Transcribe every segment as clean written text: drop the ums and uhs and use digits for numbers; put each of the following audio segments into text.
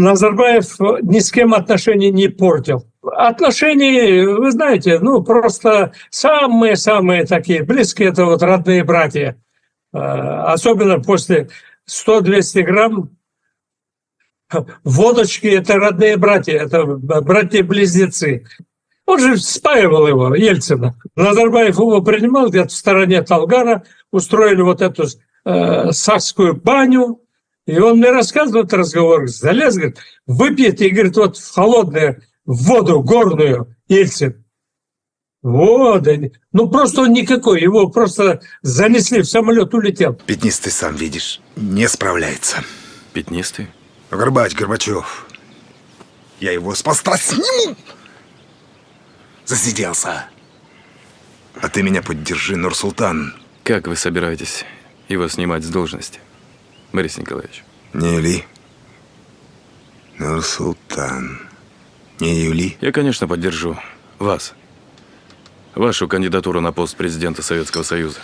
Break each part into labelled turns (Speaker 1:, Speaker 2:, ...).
Speaker 1: Назарбаев ни с кем отношений не портил. Отношения, вы знаете, просто самые-самые такие близкие, это вот родные братья. Особенно после 100-200 грамм водочки, это родные братья, это братья-близнецы. Он же спаивал его, Ельцина. Назарбаев его принимал где-то в стороне Талгара, устроили вот эту сакскую баню. И он мне рассказывал этот разговор, залез, говорит, выпьет, и, говорит, вот в холодную воду горную, Ельцин. Вот, просто он никакой, его просто занесли в самолет, улетел.
Speaker 2: Пятнистый, сам видишь, не справляется.
Speaker 3: Пятнистый?
Speaker 2: Горбачев. Я его с поста сниму. Засиделся. А ты меня поддержи, Нурсултан.
Speaker 3: Как вы собираетесь его снимать с должности, Борис Николаевич?
Speaker 2: Не Юли. Нурсултан. Не Юли.
Speaker 3: Я, конечно, поддержу вас. Вашу кандидатуру на пост президента Советского Союза.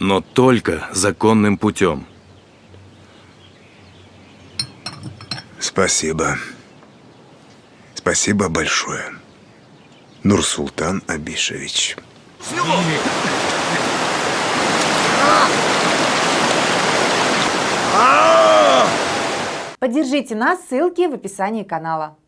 Speaker 3: Но только законным путем.
Speaker 2: Спасибо. Спасибо большое. Нурсултан Абишевич.
Speaker 4: Поддержите нас, ссылки в описании канала.